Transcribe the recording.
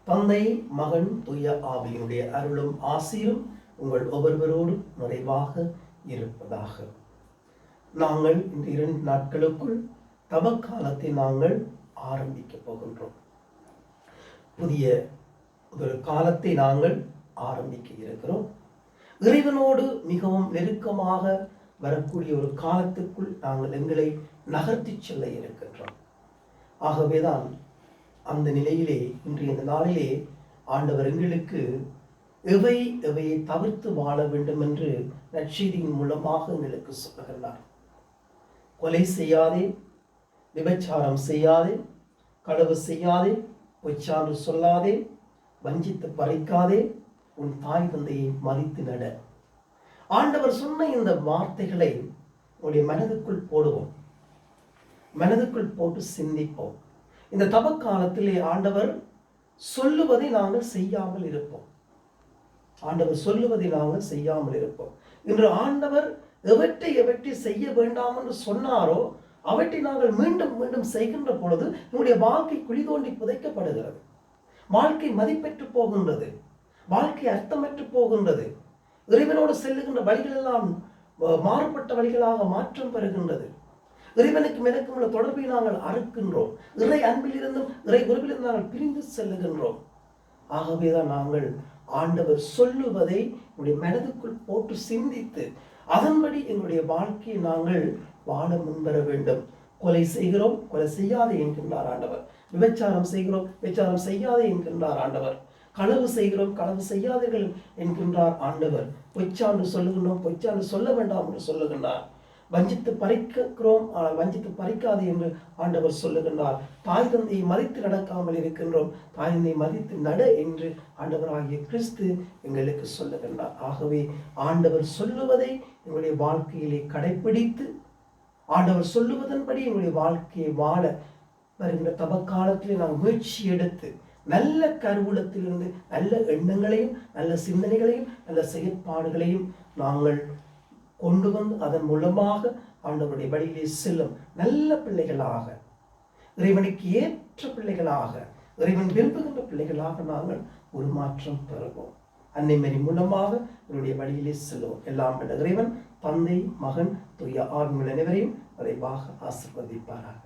தந்தை, மகன், தூய ஆவியினுடைய அருளும் ஆசீரும் உங்கள் ஒவ்வொருவரோடும் நிறைவாக இருப்பதாக. நாங்கள் இந்த 2 நாட்களுக்குள் தவக்காலத்தை நாங்கள் ஆரம்பிக்க போகின்றோம். புதிய ஒரு காலத்தை நாங்கள் ஆரம்பிக்க இருக்கிறோம். இறைவனோடு மிகவும் நெருக்கமாக வரக்கூடிய ஒரு காலத்துக்குள் நாங்கள் எங்களை நகர்த்தி செல்ல இருக்கின்றோம். ஆகவேதான் அந்த நிலையிலே இன்றைய இந்த நாளிலே ஆண்டவர் எங்களுக்கு எவையை தவிர்த்து வாழ வேண்டும் என்று நற்செய்தியின் மூலமாக எங்களுக்கு சொல்லுகிறார். கொலை செய்யாதே, விபச்சாரம் செய்யாதே, களவு செய்யாதே, பொய்ச்சான்று சொல்லாதே, வஞ்சித்து பறிக்காதே, உன் தாய் தந்தையை மதித்து நட. ஆண்டவர் சொன்ன இந்த வார்த்தைகளை உங்களுடைய மனதுக்குள் போடுவோம், மனதுக்குள் போட்டு சிந்திப்போம். இந்த தவக்காலத்திலே ஆண்டவர் சொல்லுவதை நாங்கள் செய்யாமல் இருப்போம். ஆண்டவர் சொல்லுவதை நாங்கள் செய்யாமல் இருப்போம். இன்று ஆண்டவர் எவற்றை செய்ய வேண்டாம் என்று சொன்னாரோ அவற்றை நாங்கள் மீண்டும் மீண்டும் செய்கின்ற பொழுது நம்முடைய வாழ்க்கை குழி தோண்டி புதைக்கப்படுகிறது. வாழ்க்கை மதிப்பெற்று போகின்றது, வாழ்க்கை அர்த்தமற்று போகின்றது. இறைவனோடு செல்லுகின்ற வழிகள் எல்லாம் மாறுபட்ட வழிகளாக மாற்றம் பெறுகின்றது. இறைவனுக்கும் எனக்கும் உள்ள தொடர்பை நாங்கள் அறுக்கின்றோம். இறை அன்பில் இருந்தும் இறை உறவிலிருந்து நாங்கள் பிரிந்து செல்லுகின்றோம். ஆகவேதான் நாங்கள் ஆண்டவர் சொல்லுவதை நம்முடைய மனதுக்குள் போட்டு சிந்தித்து அதன்படி எங்களுடைய வாழ்க்கையை நாங்கள் வாழ முன்வர வேண்டும். கொலை செய்கிறோம், கொலை செய்யாதே என்கின்றார் ஆண்டவர். விபச்சாரம் செய்கிறோம், விபச்சாரம் செய்யாதே என்கின்றார் ஆண்டவர். களவு செய்கிறோம், களவு செய்யாதீர்கள் என்கின்றார் ஆண்டவர். பொய்ச்சான்று சொல்லுகின்றோம், பொய்ச்சான்று சொல்ல வேண்டாம் என்று சொல்லுகின்றார். வஞ்சித்து பறிக்கிறோம், ஆனால் வஞ்சித்து பறிக்காது என்று ஆண்டவர் சொல்லுகின்றார். தாய் தந்தையை மதித்து நடக்காமல் இருக்கின்றோம், தாய் தந்தையை மதித்து நட என்று ஆண்டவராகிய கிறிஸ்து எங்களுக்கு சொல்லுகின்றார். ஆகவே ஆண்டவர் சொல்லுவதை எங்களுடைய வாழ்க்கையிலே கடைப்பிடித்து ஆண்டவர் சொல்லுவதன்படி எங்களுடைய வாழ்க்கையை வாழ வருகின்ற தவக்காலத்திலே நாம் முயற்சி எடுத்து நல்ல கருவூலத்திலிருந்து நல்ல எண்ணங்களையும் நல்ல சிந்தனைகளையும் நல்ல செயற்பாடுகளையும் நாங்கள் கொண்டு வந்து அதன் மூலமாக ஆண்டவருடைய வழியிலே செல்லும் நல்ல பிள்ளைகளாக, இறைவனுக்கு ஏற்ற பிள்ளைகளாக, இறைவன் விரும்புகின்ற பிள்ளைகளாக நாங்கள் உருமாற்றம் பெறுவோம். அன்னை மரி மூலமாக என்னுடைய வழியிலே செல்வோம். எல்லாம் வல்ல இறைவன் தந்தை, மகன், தூய ஆவியின் அனைவரையும் விரைவாக ஆசீர்வதிப்பாராக.